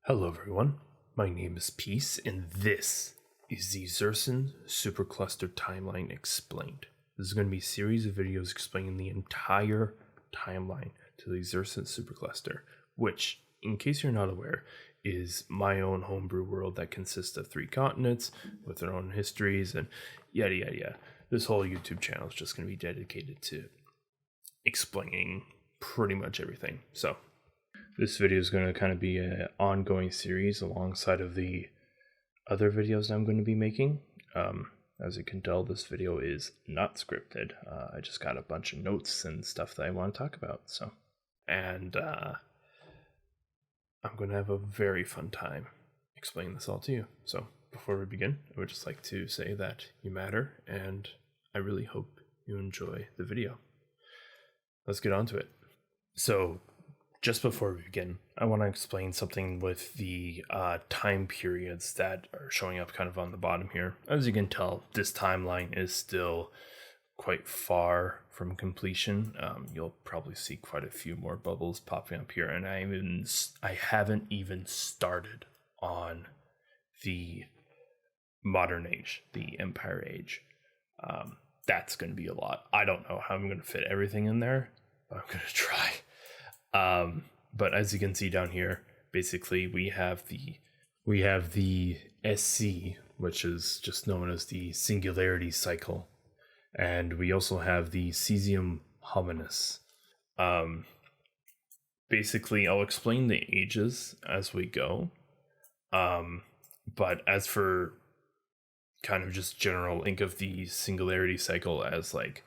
Hello everyone, my name is Peace, and this is the Xursan supercluster timeline explained. This is going to be a series of videos explaining the entire timeline to the Xursan supercluster, which, in case you're not aware, is my own homebrew world that consists of 3 continents with their own histories and yada yada yada. This whole YouTube channel is just going to be dedicated to explaining pretty much everything. So this video is going to kind of be an ongoing series alongside of the other videos I'm going to be making. As you can tell, this video is not scripted. I just got a bunch of notes and stuff that I want to talk about. I'm going to have a very fun time explaining this all to you. So before we begin, I would just like to say that you matter, and I really hope you enjoy the video. Let's get on to it. So just before we begin, I want to explain something with the time periods that are showing up kind of on the bottom here. As you can tell, this timeline is still quite far from completion. You'll probably see quite a few more bubbles popping up here, and I haven't even started on the modern age, the Empire Age. That's going to be a lot. I don't know how I'm going to fit everything in there, but I'm going to try. But as you can see down here, basically we have the SC, which is just known as the singularity cycle, and we also have the cesium hominis. Basically, I'll explain the ages as we go. But as for kind of just general, think of the singularity cycle as like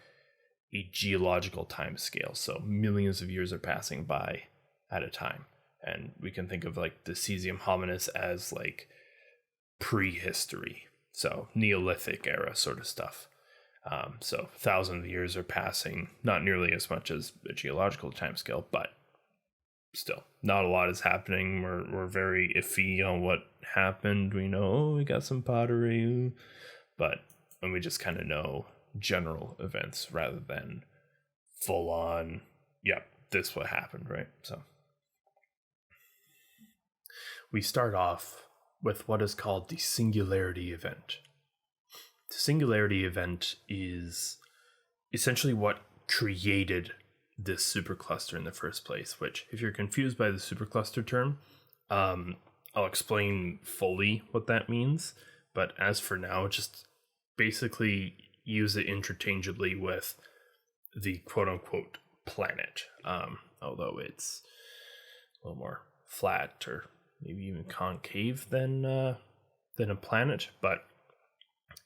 a geological time scale. So millions of years are passing by at a time. And we can think of like the cesium hominis as like prehistory. So Neolithic era sort of stuff. So thousands of years are passing, not nearly as much as a geological time scale, but still not a lot is happening. We're very iffy on what happened. We know we got some pottery, but when we just kind of know general events rather than full on, this what happened, right? So we start off with what is called the singularity event. The singularity event is essentially what created this supercluster in the first place, which, if you're confused by the supercluster term, I'll explain fully what that means, but as for now, just basically use it interchangeably with the quote-unquote planet, although it's a little more flat or maybe even concave than a planet, but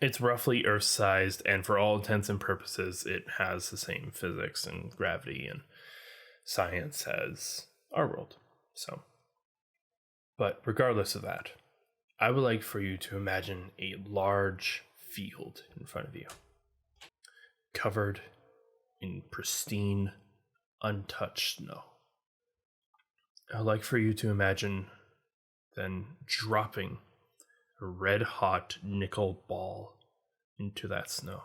it's roughly Earth-sized, and for all intents and purposes, it has the same physics and gravity and science as our world. So, but regardless of that, I would like for you to imagine a large field in front of you, covered in pristine, untouched snow. I'd like for you to imagine then dropping a red-hot nickel ball into that snow.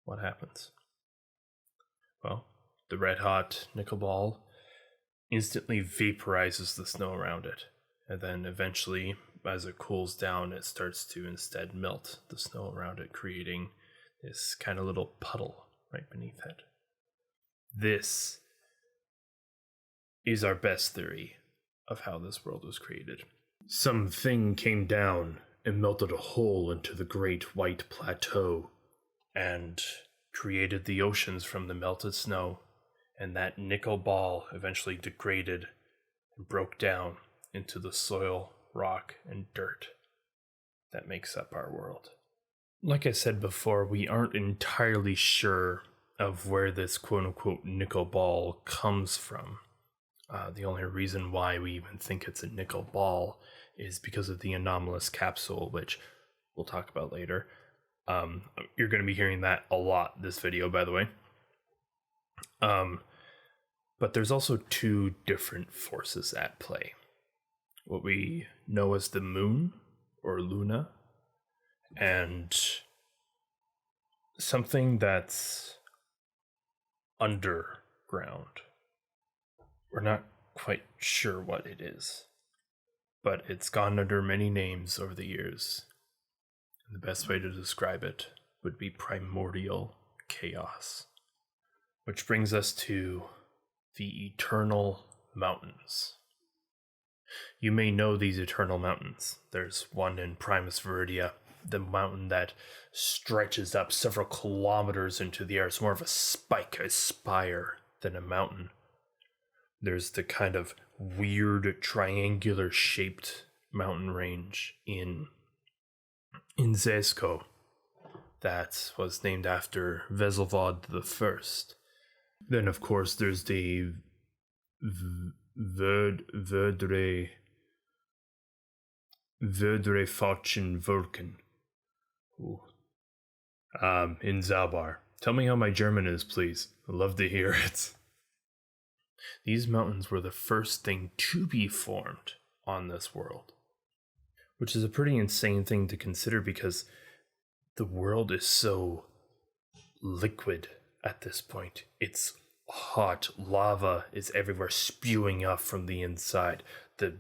What happens? Well, the red-hot nickel ball instantly vaporizes the snow around it, and then eventually, as it cools down, it starts to instead melt the snow around it, creating this kind of little puddle right beneath it. This is our best theory of how this world was created. Something came down and melted a hole into the great white plateau and created the oceans from the melted snow, and that nickel ball eventually degraded and broke down into the soil, rock, and dirt that makes up our world. Like I said before, we aren't entirely sure of where this quote-unquote nickel ball comes from. The only reason why we even think it's a nickel ball is because of the anomalous capsule, which we'll talk about later. You're going to be hearing that a lot this video, by the way. But there's also 2 different forces at play. What we know as the moon, or Luna, and something that's underground. We're not quite sure what it is. but it's gone under many names over the years. And the best way to describe it would be primordial chaos. Which brings us to the Eternal Mountains. You may know these Eternal Mountains. There's one in Primus Viridia, the mountain that stretches up several kilometers into the air. It's more of a spike, a spire, than a mountain. There's the kind of weird triangular shaped mountain range in Zesko that was named after Veselvod the First. Then, of course, there's the Verdre Fortune Vulcan in Zalbar. Tell me how my German is, please. I'd love to hear it. These mountains were the first thing to be formed on this world, which is a pretty insane thing to consider because the world is so liquid at this point. It's hot. Lava is everywhere, spewing up from the inside. The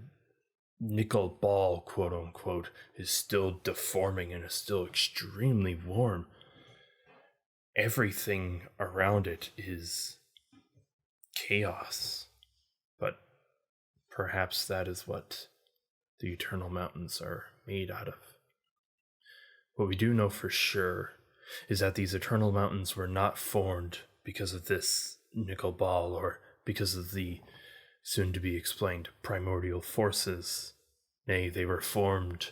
nickel ball, quote unquote, is still deforming and is still extremely warm. Everything around it is chaos. But perhaps that is what the Eternal Mountains are made out of. What we do know for sure is that these Eternal Mountains were not formed because of this nickel ball or because of the soon-to-be explained primordial forces. Nay, they were formed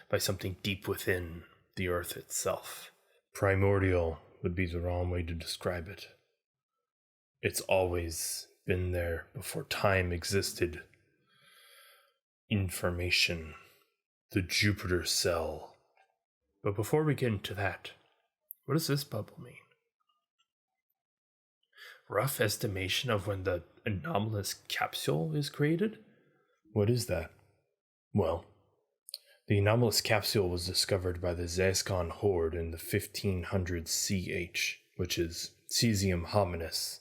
by something deep within the earth itself. Primordial would be the wrong way to describe it. It's always been there before time existed. Information, the Jupiter cell. But before we get into that, what does this bubble mean? Rough estimation of when the anomalous capsule is created? What is that? Well, the anomalous capsule was discovered by the Zascon Horde in the 1500 CH, which is Cesium Hominis.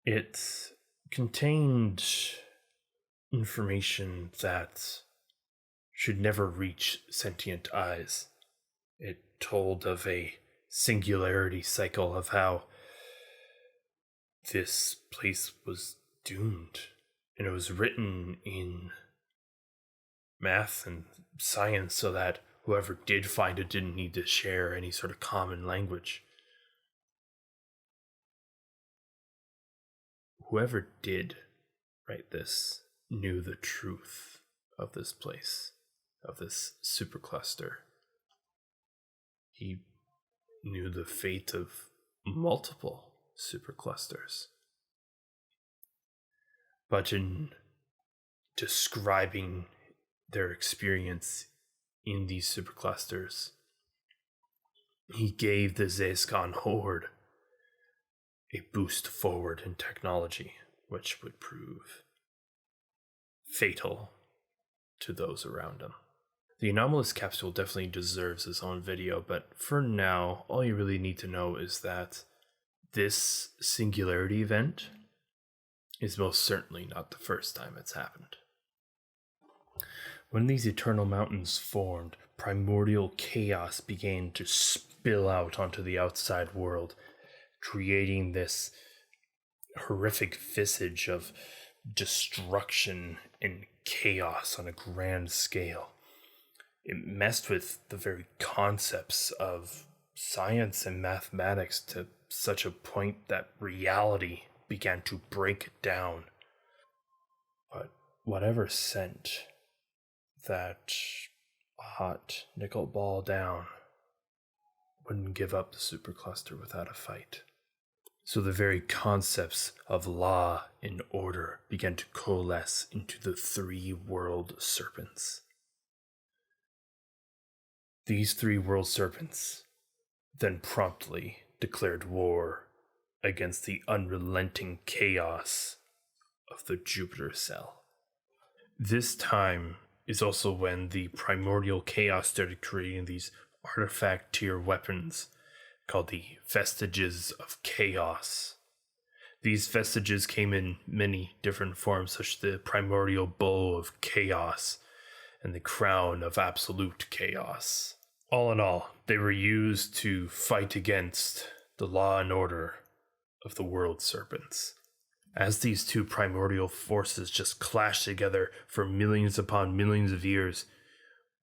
It contained information that should never reach sentient eyes. It told of a singularity cycle of how this place was doomed. And it was written in math and science so that whoever did find it didn't need to share any sort of common language. Whoever did write this knew the truth of this place, of this supercluster. He knew the fate of multiple superclusters. But in describing their experience in these superclusters, he gave the Zascon Horde a boost forward in technology, which would prove fatal to those around him. The anomalous capsule definitely deserves its own video, but for now, all you really need to know is that this singularity event is most certainly not the first time it's happened. When these Eternal Mountains formed, primordial chaos began to spill out onto the outside world, creating this horrific visage of destruction and chaos on a grand scale. It messed with the very concepts of science and mathematics to such a point that reality began to break down. But whatever sent that hot nickel ball down wouldn't give up the supercluster without a fight. So the very concepts of law and order began to coalesce into the 3 world serpents. These 3 world serpents then promptly declared war against the unrelenting chaos of the Jupiter cell. This time is also when the primordial chaos started creating these artifact tier weapons called the Vestiges of Chaos. These vestiges came in many different forms, such as the primordial bow of chaos, and the crown of absolute chaos. All in all, they were used to fight against the law and order of the world serpents. As these two primordial forces just clashed together for millions upon millions of years,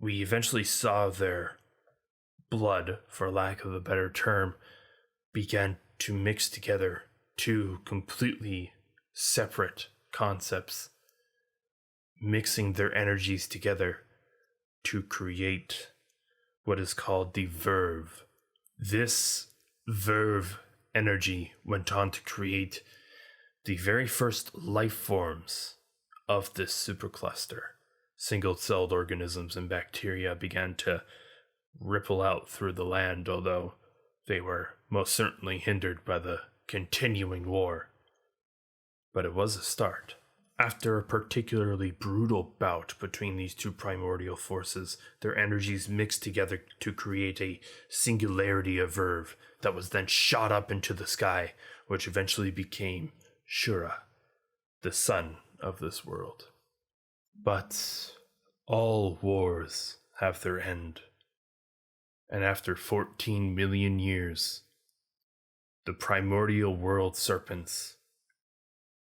we eventually saw their blood, for lack of a better term, began to mix together two completely separate concepts, mixing their energies together to create what is called the verve. This verve energy went on to create the very first life forms of this supercluster. Single-celled organisms and bacteria began to ripple out through the land, although they were most certainly hindered by the continuing war. But it was a start. After a particularly brutal bout between these two primordial forces, their energies mixed together to create a singularity of verve that was then shot up into the sky, which eventually became Xura, the sun of this world. But all wars have their end. And after 14 million years, the primordial world serpents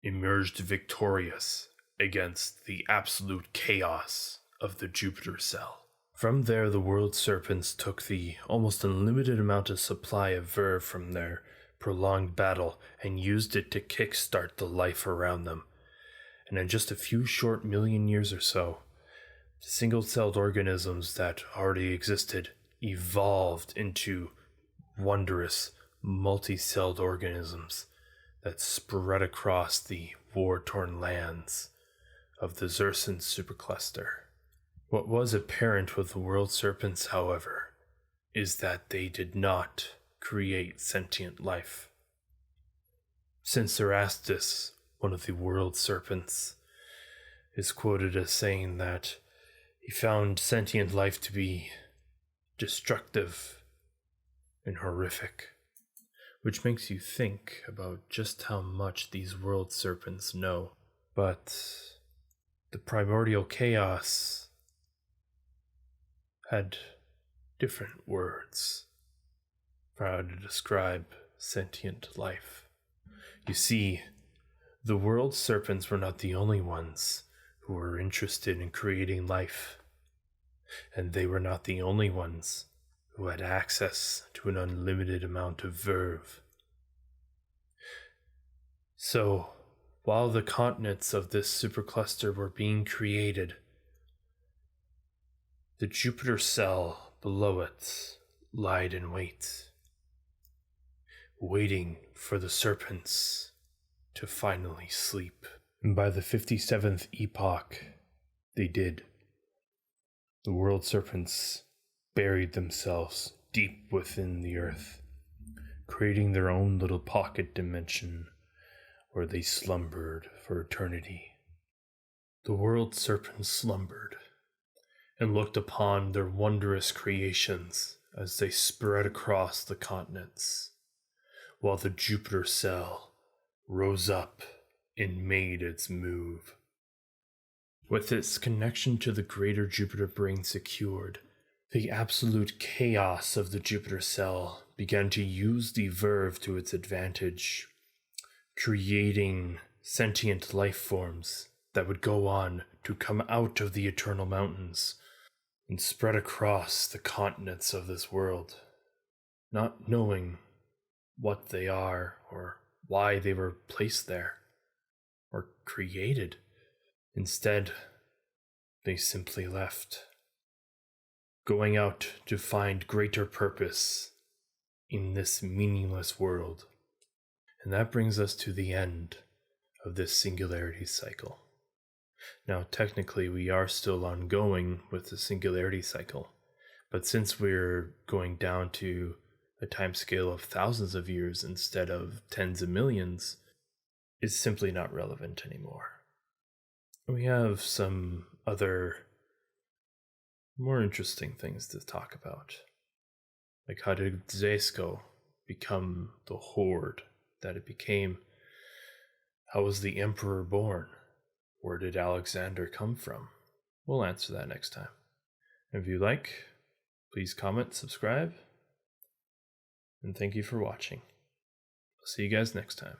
emerged victorious against the absolute chaos of the Jupiter cell. From there, the world serpents took the almost unlimited amount of supply of verve from their prolonged battle and used it to kickstart the life around them. And in just a few short million years or so, the single-celled organisms that already existed evolved into wondrous multi-celled organisms that spread across the war-torn lands of the Xursan supercluster. What was apparent with the world serpents, however, is that they did not create sentient life. Since Erastus, one of the world serpents, is quoted as saying that he found sentient life to be destructive and horrific, which makes you think about just how much these world serpents know. But the primordial chaos had different words for how to describe sentient life. You see, the world serpents were not the only ones who were interested in creating life, and they were not the only ones who had access to an unlimited amount of verve. So, while the continents of this supercluster were being created, the Jupiter cell below it lied in wait, waiting for the serpents to finally sleep. And by the 57th epoch, they did. The world serpents buried themselves deep within the earth, creating their own little pocket dimension where they slumbered for eternity. The world serpents slumbered and looked upon their wondrous creations as they spread across the continents, while the Jupiter cell rose up and made its move. With its connection to the greater Jupiter brain secured, the absolute chaos of the Jupiter cell began to use the verve to its advantage, creating sentient life forms that would go on to come out of the eternal mountains and spread across the continents of this world, not knowing what they are or why they were placed there or created. Instead, they simply left, going out to find greater purpose in this meaningless world. And that brings us to the end of this singularity cycle. Now, technically, we are still ongoing with the singularity cycle, but since we're going down to a time scale of thousands of years instead of tens of millions, it's simply not relevant anymore. We have some other more interesting things to talk about, like how did Xesko become the horde that it became? How was the emperor born? Where did Alexander come from? We'll answer that next time. If you like, please comment, subscribe, and thank you for watching. I'll see you guys next time.